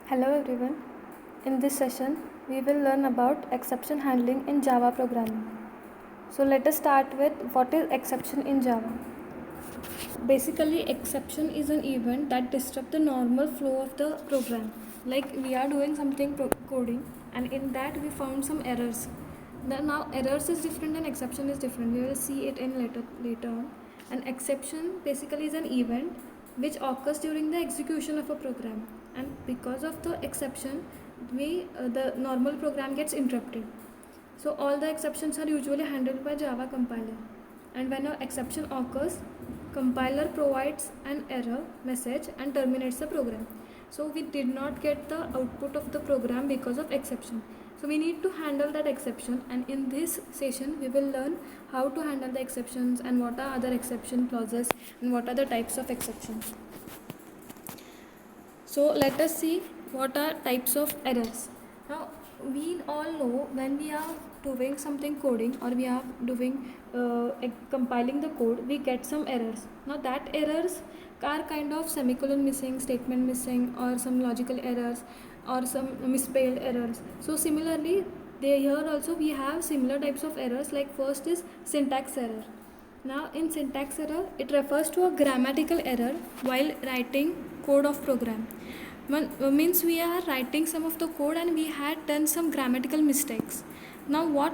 Hello everyone. In this session, we will learn about exception handling in Java programming. So let us start with what is exception in Java. Basically, exception is an event that disrupts the normal flow of the program. Like we are doing something coding, and in that we found some errors. Now errors is different and exception is different. We will see it in later on. An exception basically is an event which occurs during the execution of a program, and because of the exception, the normal program gets interrupted. So all the exceptions are usually handled by Java compiler. And when an exception occurs, compiler provides an error message and terminates the program. So we did not get the output of the program because of exception. So we need to handle that exception, and in this session we will learn how to handle the exceptions and what are other exception clauses and what are the types of exceptions. So let us see what are types of errors. Now we all know when we are doing something coding or we are doing compiling the code, we get some errors. Now that errors are kind of semicolon missing, statement missing, or some logical errors or some misspelled errors. So similarly, here also we have similar types of errors. Like first is syntax error. Now in syntax error, it refers to a grammatical error while writing code of program. Means we are writing some of the code and we had done some grammatical mistakes. Now what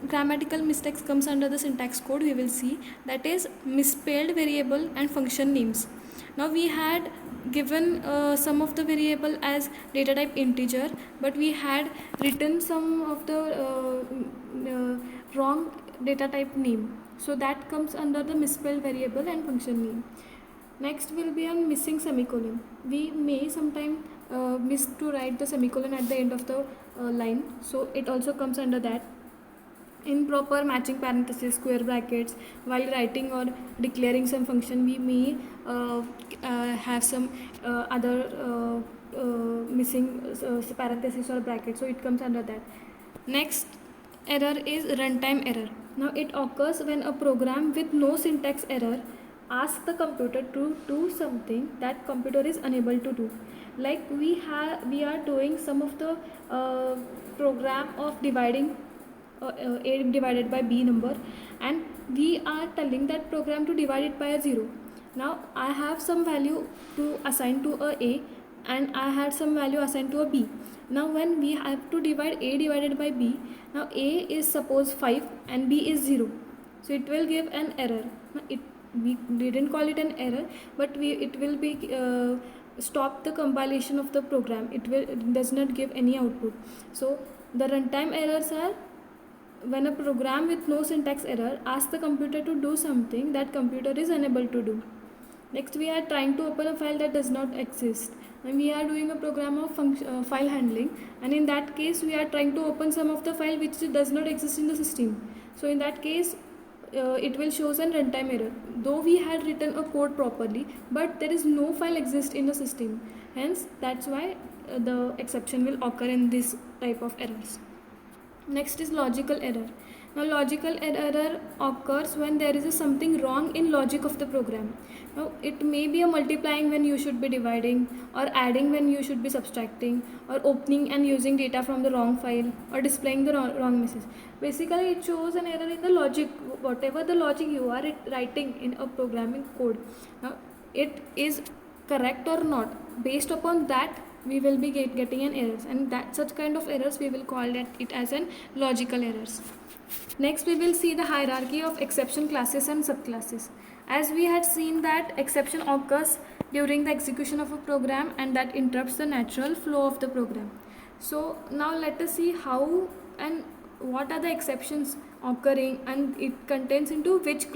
grammatical mistakes comes under the syntax code, we will see, that is misspelled variable and function names. Now we had given some of the variable as data type integer, but we had written some of the wrong data type name. So that comes under the misspelled variable and function name. Next will be a missing semicolon. We may sometime miss to write the semicolon at the end of the line, so it also comes under that. Improper matching parentheses, square brackets while writing or declaring some function, we may have some other missing parentheses or brackets, so it comes under that. Next error is runtime error. Now it occurs when a program with no syntax error asks the computer to do something that computer is unable to do. Like we are doing some of the program of dividing a divided by b number, and we are telling that program to divide it by a 0. Now I have some value to assign to a and I had some value assigned to a b. Now when we have to divide a divided by b, now a is suppose 5 and b is 0, so it will give an error. Now we didn't call it an error, but it will be stop the compilation of the program. It does not give any output. So the runtime errors are when a program with no syntax error asks the computer to do something that computer is unable to do. Next, we are trying to open a file that does not exist, and we are doing a program of file handling, and in that case we are trying to open some of the file which does not exist in the system. So in that case it will show an runtime error, though we had written a code properly, but there is no file exist in the system. Hence that's why the exception will occur in this type of errors. Next is logical error. Now logical error occurs when there is something wrong in logic of the program. Now it may be a multiplying when you should be dividing, or adding when you should be subtracting, or opening and using data from the wrong file, or displaying the wrong message. Basically it shows an error in the logic, whatever the logic you are writing in a programming code. Now it is correct or not, based upon that we will be getting an errors, and that such kind of errors we will call it as an logical errors. Next we will see the hierarchy of exception classes and subclasses. As we had seen that exception occurs during the execution of a program and that interrupts the natural flow of the program. So now let us see how and what are the exceptions occurring, and it contains into which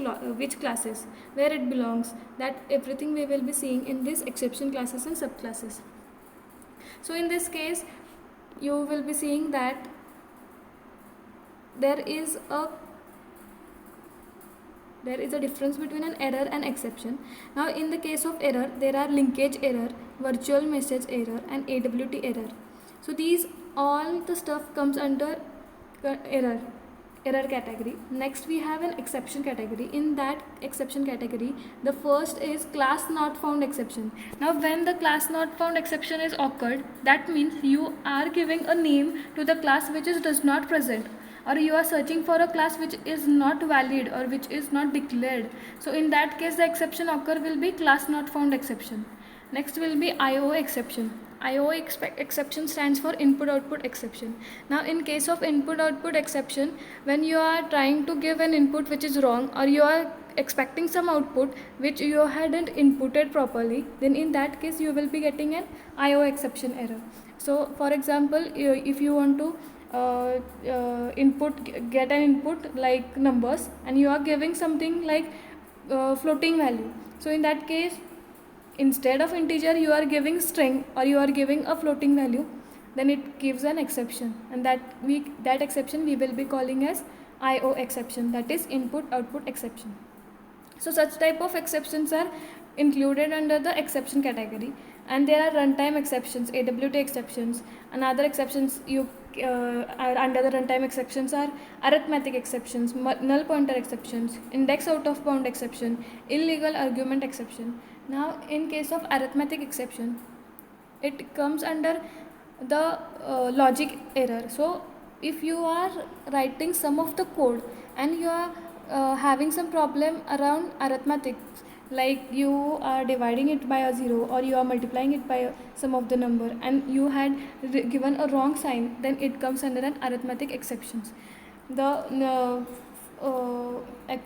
classes, where it belongs. That everything we will be seeing in this exception classes and subclasses. So in this case you will be seeing that there is a difference between an error and exception. Now in the case of error, there are linkage error, virtual message error, and AWT error. So these all the stuff comes under error. error category. Next we have an exception category. In that exception category, the first is class not found exception. Now when the class not found exception is occurred, that means you are giving a name to the class which is does not present, or you are searching for a class which is not valid or which is not declared. So in that case the exception occur will be class not found exception. Next will be IO exception. IO exception stands for input output exception. Now in case of input output exception, when you are trying to give an input which is wrong, or you are expecting some output which you hadn't inputted properly, then in that case you will be getting an IO exception error. So for example, if you want to get an input like numbers, and you are giving something like floating value, so in that case instead of integer you are giving string, or you are giving a floating value, then it gives an exception, and that exception we will be calling as IO exception, that is input output exception. So such type of exceptions are included under the exception category, and there are runtime exceptions, AWT exceptions. Another exceptions you are under the runtime exceptions are arithmetic exceptions, null pointer exceptions, index out of bound exception, illegal argument exception. Now in case of arithmetic exception, it comes under the logic error. So if you are writing some of the code and you are having some problem around arithmetic, like you are dividing it by a 0, or you are multiplying it by some of the number, and you had given a wrong sign, then it comes under an arithmetic exceptions. The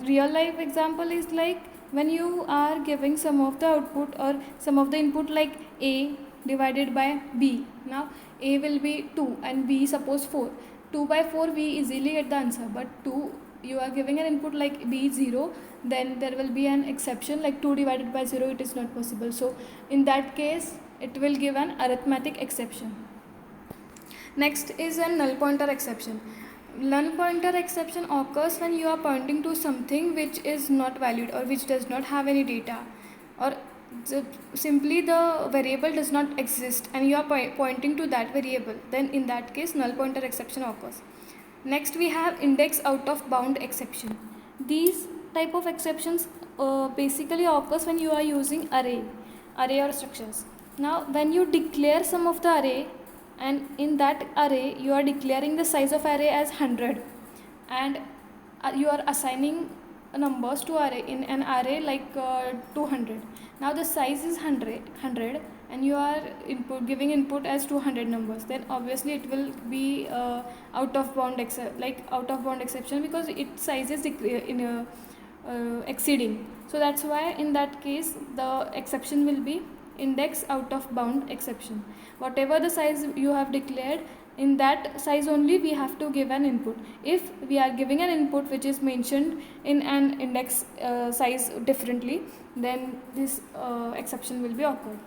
real life example is like when you are giving some of the output or some of the input like A divided by B. Now A will be 2 and B suppose 4. 2 by 4 we easily get the answer, but 2 you are giving an input like B 0, then there will be an exception like 2 divided by 0, it is not possible. So in that case it will give an arithmetic exception. Next is a null pointer exception. Null pointer exception occurs when you are pointing to something which is not valid or which does not have any data, or simply the variable does not exist and you are pointing to that variable, then in that case null pointer exception occurs. Next we have index out of bound exception. These type of exceptions basically occurs when you are using array or structures. Now when you declare some of the array, and in that array you are declaring the size of array as 100, and you are assigning numbers to array in an array like 200. Now the size is 100 and you are giving input as 200 numbers, then obviously it will be out of bound exception, because its size is exceeding. So that's why in that case the exception will be index out of bound exception. Whatever the size you have declared, in that size only we have to give an input. If we are giving an input which is mentioned in an index size differently, then this exception will be occurred.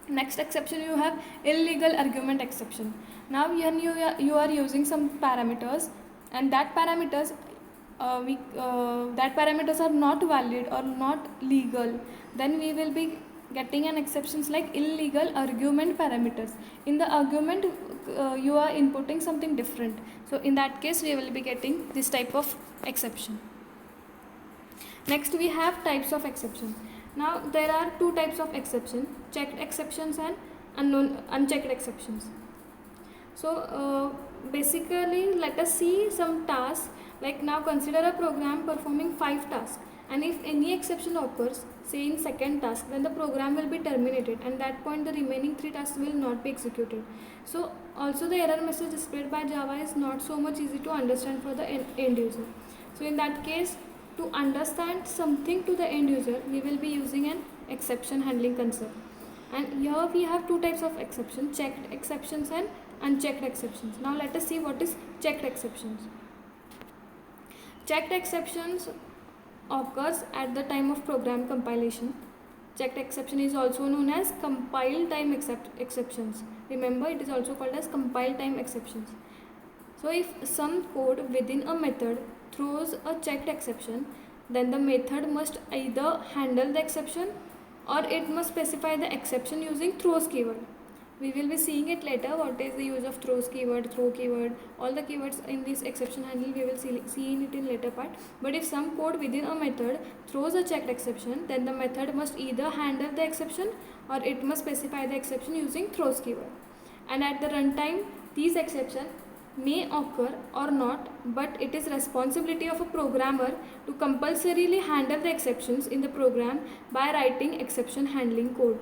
Next exception you have illegal argument exception. Now when you are using some parameters, and that parameters are not valid or not legal, then we will be getting an exceptions like illegal argument parameters. In the argument you are inputting something different, so in that case we will be getting this type of exception. Next we have types of exception. Now there are two types of exception: checked exceptions and unchecked exceptions. So basically let us see some tasks. Like now consider a program performing 5 tasks, and if any exception occurs, say in second task, then the program will be terminated, and at that point the remaining 3 tasks will not be executed. So also the error message displayed by Java is not so much easy to understand for the end user. So in that case, to understand something to the end user, we will be using an exception handling concept. And here we have two types of exceptions: checked exceptions and unchecked exceptions. Now let us see what is checked exceptions. Checked exceptions occurs at the time of program compilation. Checked exception is also known as compile time exceptions. Remember, it is also called as compile time exceptions. So if some code within a method throws a checked exception, then the method must either handle the exception or it must specify the exception using throws keyword. We will be seeing it later, what is the use of throws keyword, throw keyword, all the keywords in this exception handling we will see it in later part. But if some code within a method throws a checked exception, then the method must either handle the exception or it must specify the exception using throws keyword. And at the runtime, these exceptions may occur or not, but it is responsibility of a programmer to compulsorily handle the exceptions in the program by writing exception handling code.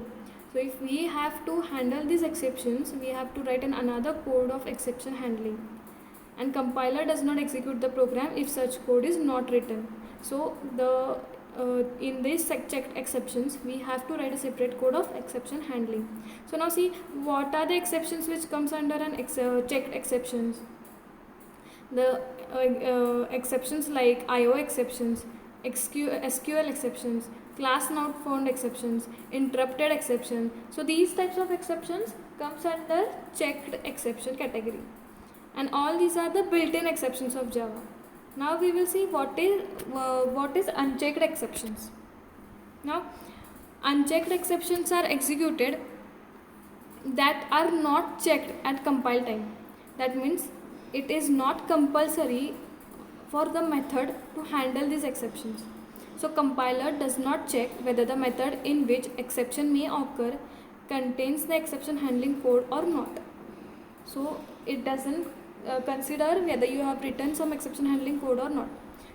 So if we have to handle these exceptions, we have to write another code of exception handling, and compiler does not execute the program if such code is not written. So in these checked exceptions, we have to write a separate code of exception handling. So now see, what are the exceptions which comes under an checked exceptions. The exceptions like IO exceptions, SQL exceptions, class not found exceptions, interrupted exception. So these types of exceptions comes under checked exception category, and all these are the built-in exceptions of Java. Now we will see what is unchecked exceptions. Now unchecked exceptions are executed that are not checked at compile time. That means it is not compulsory for the method to handle these exceptions. So compiler does not check whether the method in which exception may occur contains the exception handling code or not. So it doesn't consider whether you have written some exception handling code or not.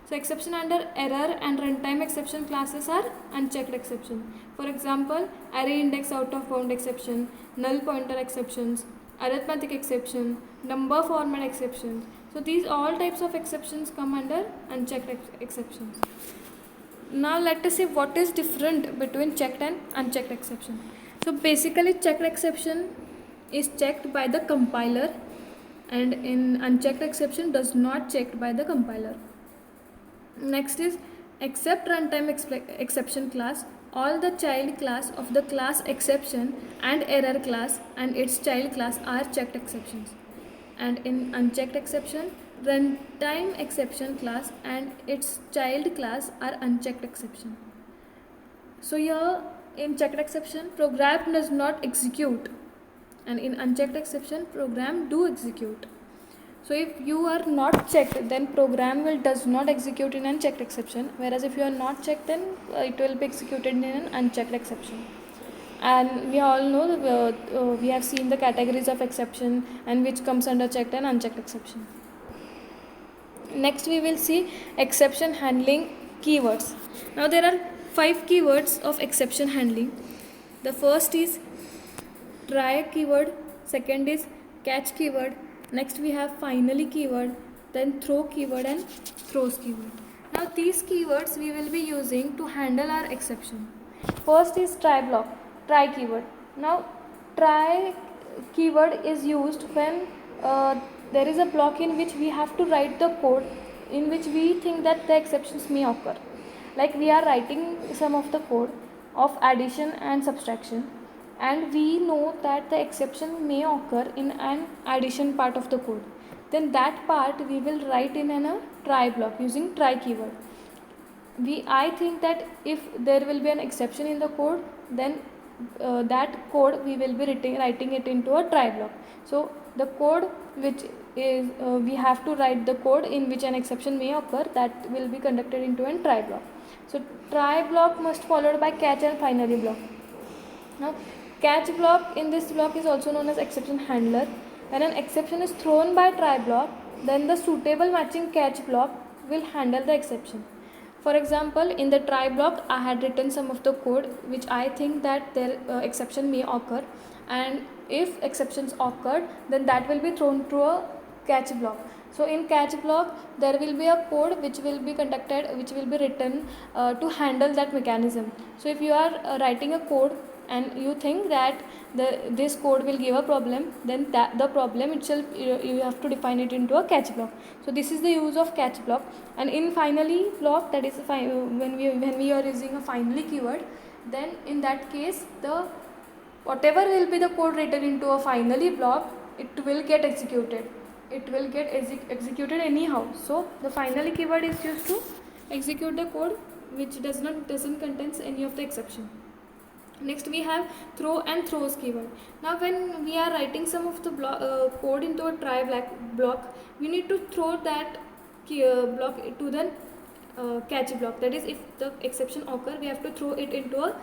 So exception under error and runtime exception classes are unchecked exception. For example, array index out of bound exception, null pointer exceptions, arithmetic exception, number format exceptions. So these all types of exceptions come under unchecked exceptions. Now let us see what is different between checked and unchecked exception. So basically checked exception is checked by the compiler, and in unchecked exception does not checked by the compiler. Next is except runtime exception class, all the child class of the class exception and error class and its child class are checked exceptions. And in unchecked exception, runtime exception class and its child class are unchecked exception. So here in checked exception, program does not execute, and in unchecked exception, program do execute. So if you are not checked, then program does not execute in unchecked exception, whereas if you are not checked, then it will be executed in an unchecked exception. And we all know we have seen the categories of exception and which comes under checked and unchecked exception. Next we will see exception handling keywords. Now there are 5 keywords of exception handling. The first is try keyword, second is catch keyword, next we have finally keyword, then throw keyword and throws keyword. Now these keywords we will be using to handle our exception. First is try block, try keyword. Now try keyword is used when there is a block in which we have to write the code in which we think that the exceptions may occur. Like we are writing some of the code of addition and subtraction, and we know that the exception may occur in an addition part of the code. Then that part we will write in a try block using try keyword. I think that if there will be an exception in the code, then that code we will be writing it into a try block. So the code which is we have to write the code in which an exception may occur, that will be conducted into a try block. So try block must followed by catch and finally block. Now catch block, in this block is also known as exception handler. When an exception is thrown by try block, then the suitable matching catch block will handle the exception. For example, in the try block I had written some of the code which I think that their exception may occur, and if exceptions occurred, then that will be thrown to a catch block. So in catch block there will be a code which will be conducted, which will be written to handle that mechanism. So if you are writing a code and you think that this code will give a problem, then the problem itself you have to define it into a catch block. So this is the use of catch block. And in finally block, that is when we are using a finally keyword, then in that case the whatever will be the code written into a finally block, it will get executed. It will get executed anyhow. So the finally keyword is used to execute the code which doesn't contains any of the exception. Next we have throw and throws keyword. Now when we are writing some of the code into a try block, we need to throw that block to the catch block. That is, if the exception occur, we have to throw it into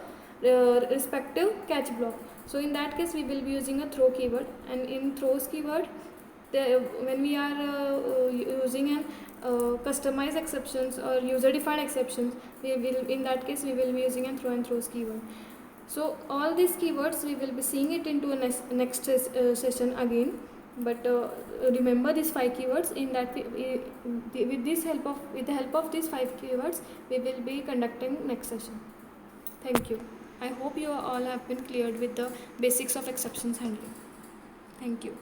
a respective catch block. So in that case we will be using a throw keyword, and in throws keyword, when we are using an customize exceptions or user defined exceptions, we will, in that case we will be using a throw and throws keyword. So all these keywords we will be seeing it into a next session again, but remember these 5 keywords. In that with the help of these 5 keywords we will be conducting next session. Thank you. I hope you all have been cleared with the basics of exceptions handling. Thank you.